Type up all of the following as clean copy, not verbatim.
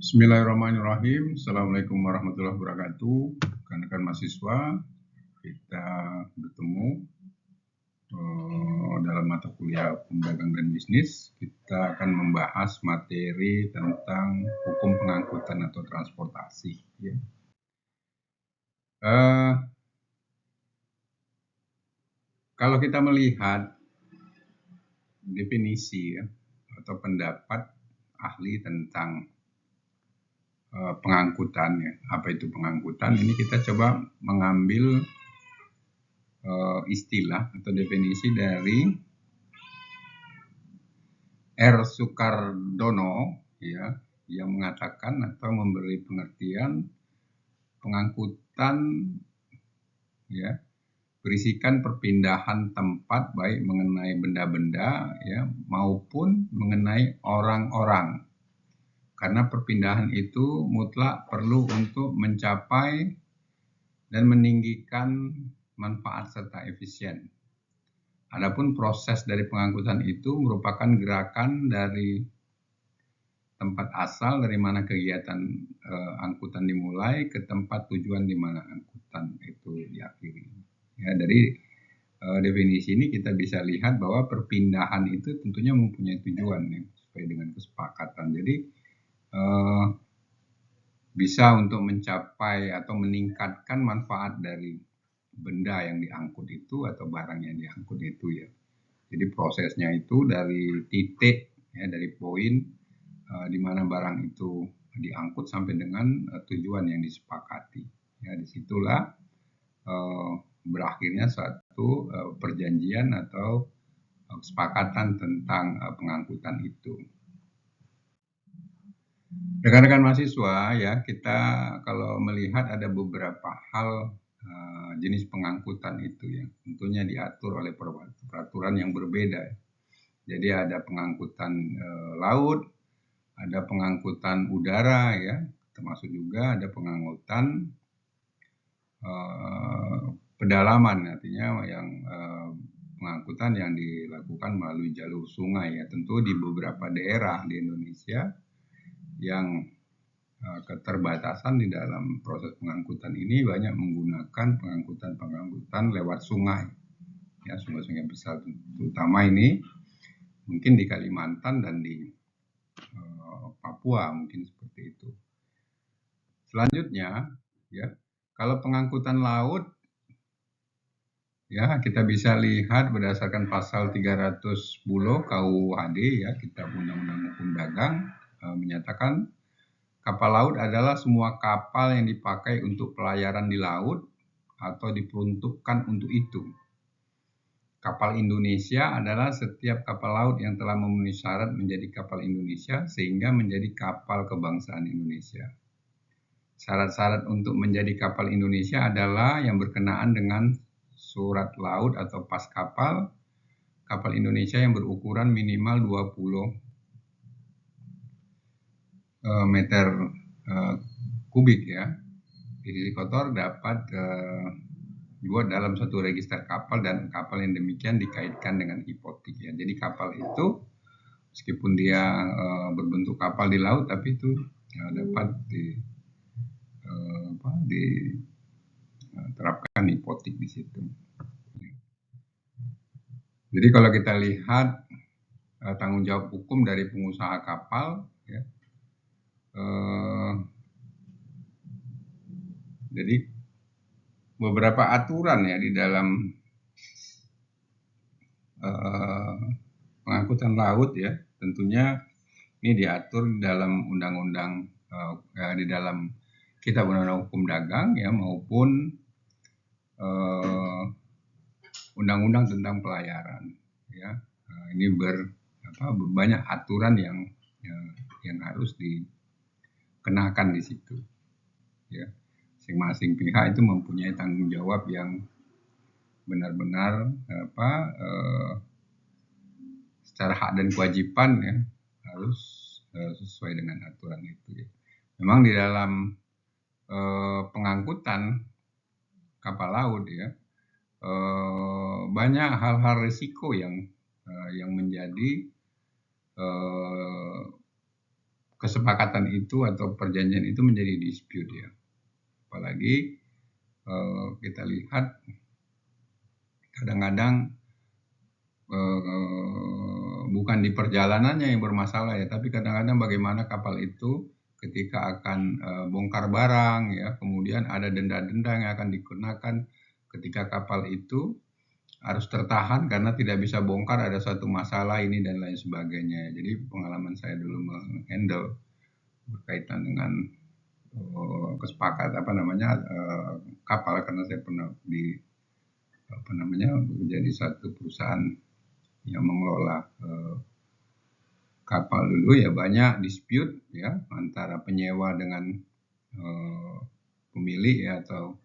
Bismillahirrahmanirrahim. Assalamualaikum warahmatullahi wabarakatuh. Rekan-rekan mahasiswa, kita bertemu dalam mata kuliah Hukum Dagang dan Bisnis. Kita akan membahas materi tentang hukum pengangkutan atau transportasi. Ya. Kalau kita melihat definisi ya, atau pendapat ahli tentang pengangkutan, ya. Apa itu pengangkutan? Ini kita coba mengambil istilah atau definisi dari R. Sukardono, ya, yang mengatakan atau memberi pengertian pengangkutan, ya, berisikan perpindahan tempat baik mengenai benda-benda, ya, maupun mengenai orang-orang. Karena perpindahan itu mutlak perlu untuk mencapai dan meninggikan manfaat serta efisien. Adapun proses dari pengangkutan itu merupakan gerakan dari tempat asal dari mana kegiatan angkutan dimulai ke tempat tujuan di mana angkutan itu diakhiri. Ya, dari definisi ini kita bisa lihat bahwa perpindahan itu tentunya mempunyai tujuan ya, sesuai dengan kesepakatan. Jadi bisa untuk mencapai atau meningkatkan manfaat dari benda yang diangkut itu atau barang yang diangkut itu ya. Jadi prosesnya itu dari titik ya, dari poin di mana barang itu diangkut sampai dengan tujuan yang disepakati. Ya, disitulah berakhirnya suatu perjanjian atau kesepakatan tentang pengangkutan itu. Rekan-rekan mahasiswa ya, kita kalau melihat ada beberapa hal jenis pengangkutan itu ya, tentunya diatur oleh peraturan yang berbeda. Jadi ada pengangkutan laut, ada pengangkutan udara ya, termasuk juga ada pengangkutan pedalaman, artinya yang pengangkutan yang dilakukan melalui jalur sungai ya. Tentu di beberapa daerah di Indonesia yang keterbatasan di dalam proses pengangkutan ini banyak menggunakan pengangkutan lewat sungai ya, sungai-sungai besar, terutama ini mungkin di Kalimantan dan di Papua mungkin seperti itu. Selanjutnya ya, kalau pengangkutan laut ya, kita bisa lihat berdasarkan pasal 310 KUHD ya, Kitab Undang-Undang Hukum Dagang menyatakan kapal laut adalah semua kapal yang dipakai untuk pelayaran di laut atau diperuntukkan untuk itu. Kapal Indonesia adalah setiap kapal laut yang telah memenuhi syarat menjadi kapal Indonesia sehingga menjadi kapal kebangsaan Indonesia. Syarat-syarat untuk menjadi kapal Indonesia adalah yang berkenaan dengan surat laut atau pas kapal Indonesia yang berukuran minimal 20 meter kubik ya. Isi kotor dapat dibuat dalam satu register kapal dan kapal yang demikian dikaitkan dengan hipotik ya. Jadi kapal itu meskipun dia berbentuk kapal di laut tapi itu dapat diterapkan hipotik di situ. Jadi kalau kita lihat tanggung jawab hukum dari pengusaha kapal ya, jadi beberapa aturan ya di dalam pengangkutan laut ya, tentunya ini diatur di dalam undang-undang di dalam Kitab Undang-Undang Hukum Dagang ya, maupun undang-undang tentang pelayaran ya. Ini banyak aturan yang harus dikenakan di situ ya. Masing-masing pihak itu mempunyai tanggung jawab yang benar-benar secara hak dan kewajiban ya harus sesuai dengan aturan itu ya. Memang di dalam pengangkutan kapal laut ya banyak hal-hal risiko yang menjadi kesepakatan itu atau perjanjian itu menjadi dispute ya. Apalagi kita lihat kadang-kadang bukan di perjalanannya yang bermasalah ya, tapi kadang-kadang bagaimana kapal itu ketika akan bongkar barang ya, kemudian ada denda-denda yang akan dikenakan ketika kapal itu harus tertahan karena tidak bisa bongkar, ada satu masalah ini dan lain sebagainya. Jadi pengalaman saya dulu menghandle berkaitan dengan kesepakatan kapal, karena saya pernah menjadi satu perusahaan yang mengelola kapal dulu ya, banyak dispute ya antara penyewa dengan pemilik ya, atau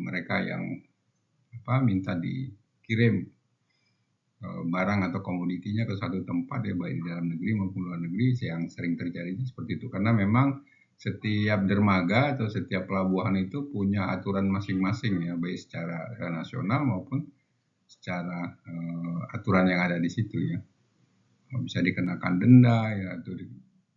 mereka yang minta dikirim barang atau komoditinya ke satu tempat ya, baik di dalam negeri maupun luar negeri. Yang sering terjadi seperti itu karena memang setiap dermaga atau setiap pelabuhan itu punya aturan masing-masing ya, baik secara nasional maupun secara aturan yang ada di situ ya. Bisa dikenakan denda ya, atau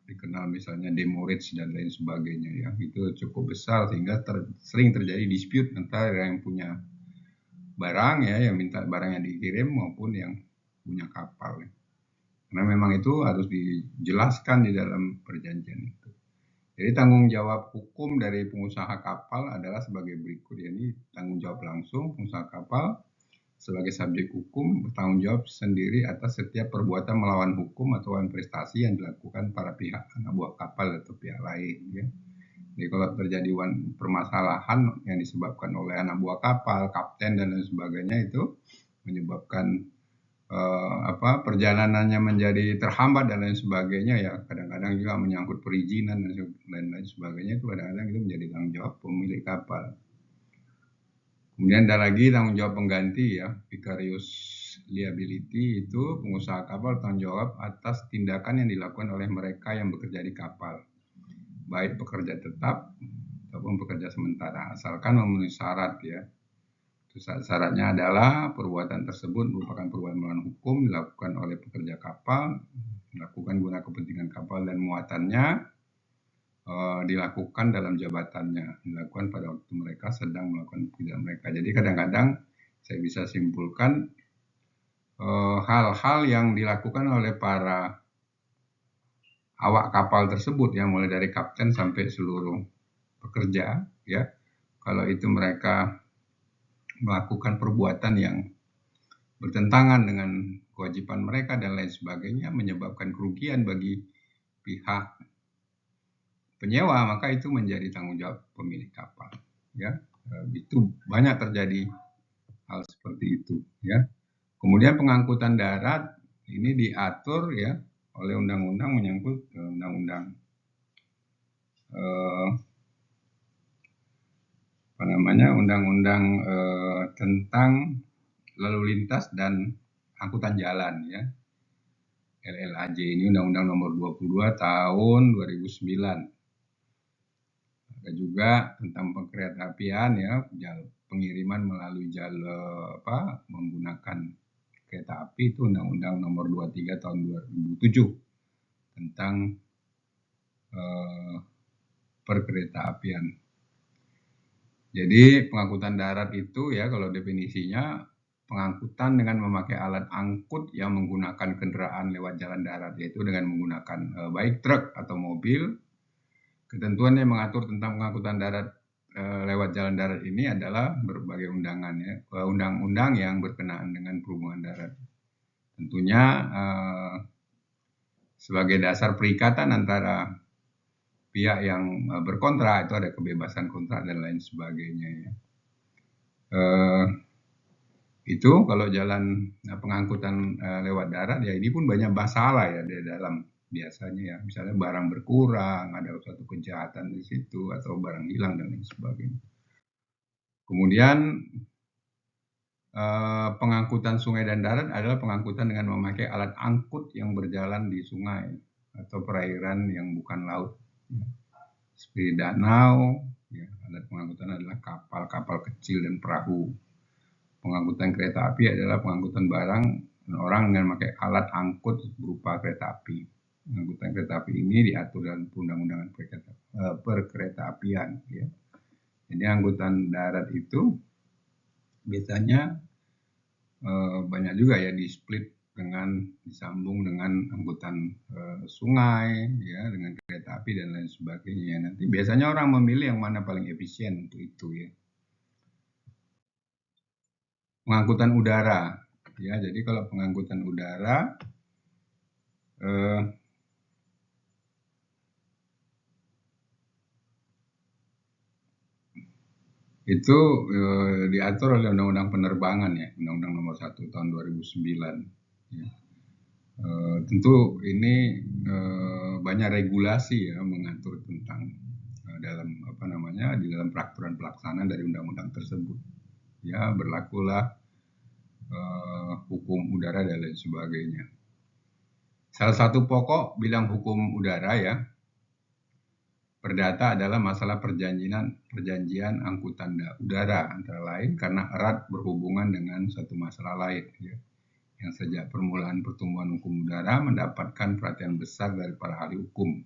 dikenal misalnya demurrage dan lain sebagainya ya. Itu cukup besar sehingga sering terjadi dispute antara yang punya barang ya, yang minta barangnya dikirim, maupun yang punya kapal ya. Karena memang itu harus dijelaskan di dalam perjanjian itu. Jadi tanggung jawab hukum dari pengusaha kapal adalah sebagai berikut ya. Ini tanggung jawab langsung pengusaha kapal sebagai subjek hukum bertanggung jawab sendiri atas setiap perbuatan melawan hukum atau prestasi yang dilakukan para pihak anak buah kapal atau pihak lain ya. Jadi kalau terjadi permasalahan yang disebabkan oleh anak buah kapal, kapten dan lain sebagainya, itu menyebabkan perjalanannya menjadi terhambat dan lain sebagainya ya, kadang-kadang juga menyangkut perizinan dan lain sebagainya, itu kadang-kadang itu menjadi tanggung jawab pemilik kapal. Kemudian ada lagi tanggung jawab pengganti ya, vicarious liability, itu pengusaha kapal tanggung jawab atas tindakan yang dilakukan oleh mereka yang bekerja di kapal, baik pekerja tetap ataupun pekerja sementara, asalkan memenuhi syarat ya. Syaratnya adalah perbuatan tersebut merupakan perbuatan melawan hukum dilakukan oleh pekerja kapal, dilakukan guna kepentingan kapal dan muatannya, dilakukan dalam jabatannya, dilakukan pada waktu mereka sedang melakukan pekerjaan mereka. Jadi kadang-kadang saya bisa simpulkan hal-hal yang dilakukan oleh para awak kapal tersebut ya, mulai dari kapten sampai seluruh pekerja ya, kalau itu mereka melakukan perbuatan yang bertentangan dengan kewajiban mereka dan lain sebagainya, menyebabkan kerugian bagi pihak penyewa, maka itu menjadi tanggung jawab pemilik kapal ya. Itu banyak terjadi hal seperti itu ya. Kemudian pengangkutan darat ini diatur ya oleh undang-undang, menyangkut undang-undang undang-undang tentang lalu lintas dan angkutan jalan ya, LLAJ. Ini Undang-Undang Nomor 22 Tahun 2009. Ada juga tentang perkeretaapian ya, pengiriman melalui jalur menggunakan kereta api, itu Undang-Undang Nomor 23 Tahun 2007 tentang perkeretaapian. Jadi pengangkutan darat itu ya, kalau definisinya pengangkutan dengan memakai alat angkut yang menggunakan kendaraan lewat jalan darat, yaitu dengan menggunakan baik truk atau mobil. Ketentuan yang mengatur tentang pengangkutan darat lewat jalan darat ini adalah berbagai undang-undang yang berkenaan dengan perhubungan darat. Tentunya sebagai dasar perikatan antara pihak yang berkontrak, itu ada kebebasan kontrak dan lain sebagainya ya. Itu kalau jalan pengangkutan lewat darat ya, ini pun banyak masalah ya di dalam biasanya ya, misalnya barang berkurang, ada suatu kejahatan di situ, atau barang hilang dan lain sebagainya. Kemudian pengangkutan sungai dan darat adalah pengangkutan dengan memakai alat angkut yang berjalan di sungai atau perairan yang bukan laut. Seperti danau, ya, alat pengangkutan adalah kapal-kapal kecil dan perahu. Pengangkutan kereta api adalah pengangkutan barang dan orang dengan memakai alat angkut berupa kereta api. angkutan kereta api ini diatur dalam undang-undangan perkeretaapian. Ya. Jadi angkutan darat itu biasanya banyak juga ya disambung dengan angkutan sungai, ya, dengan kereta api dan lain sebagainya. Nanti biasanya orang memilih yang mana paling efisien untuk itu ya. Pengangkutan udara, ya. Jadi kalau pengangkutan udara itu diatur oleh Undang-Undang Penerbangan ya, Undang-Undang Nomor 1 Tahun 2009. Ya. Tentu ini banyak regulasi ya mengatur tentang di dalam peraturan pelaksanaan dari undang-undang tersebut. Ya, berlakulah hukum udara dan lain sebagainya. Salah satu pokok bilang hukum udara ya, perdata adalah masalah perjanjian angkutan udara antara lain karena erat berhubungan dengan satu masalah lain ya, yang sejak permulaan pertumbuhan hukum udara mendapatkan perhatian besar dari para ahli hukum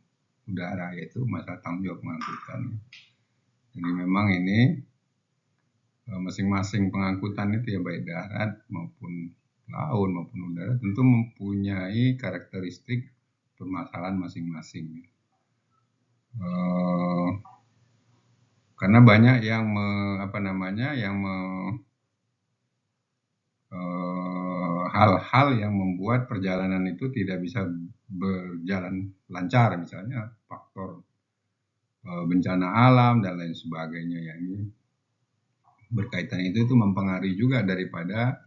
udara, yaitu masalah tanggung jawab pengangkutan. Jadi memang ini masing-masing pengangkutan itu ya baik darat maupun laut maupun udara tentu mempunyai karakteristik permasalahan masing-masing. Karena banyak yang hal-hal yang membuat perjalanan itu tidak bisa berjalan lancar, misalnya faktor bencana alam dan lain sebagainya, yang ini berkaitan itu mempengaruhi juga daripada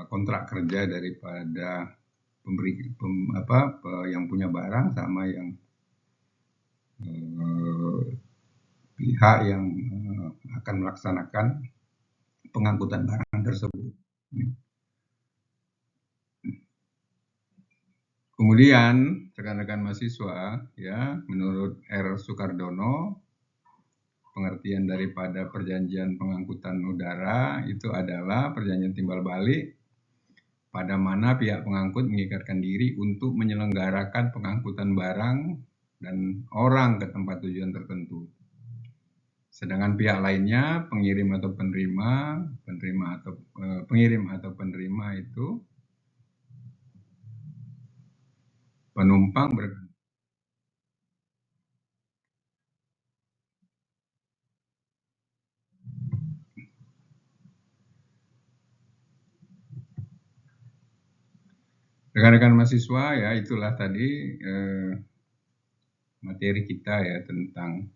kontrak kerja daripada yang punya barang sama yang pihak yang akan melaksanakan pengangkutan barang tersebut. Kemudian rekan-rekan mahasiswa ya, menurut R. Sukardono, pengertian daripada perjanjian pengangkutan udara itu adalah perjanjian timbal balik pada mana pihak pengangkut mengikatkan diri untuk menyelenggarakan pengangkutan barang dan orang ke tempat tujuan tertentu. Sedangkan pihak lainnya, pengirim atau penerima itu penumpang rekan-rekan mahasiswa ya, itulah tadi materi kita ya tentang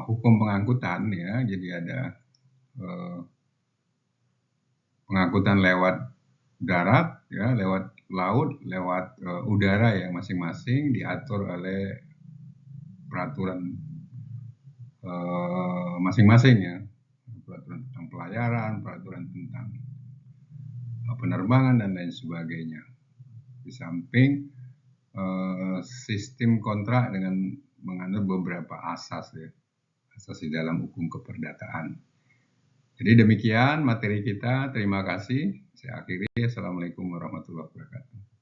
hukum pengangkutan ya. Jadi ada pengangkutan lewat darat ya, lewat laut, lewat udara yang masing-masing diatur oleh peraturan masing-masing ya, peraturan tentang pelayaran, peraturan tentang penerbangan dan lain sebagainya. Di samping sistem kontrak dengan menganut beberapa asas ya, asas di dalam hukum keperdataan. Jadi demikian materi kita. Terima kasih. Saya akhiri. Assalamualaikum warahmatullahi wabarakatuh.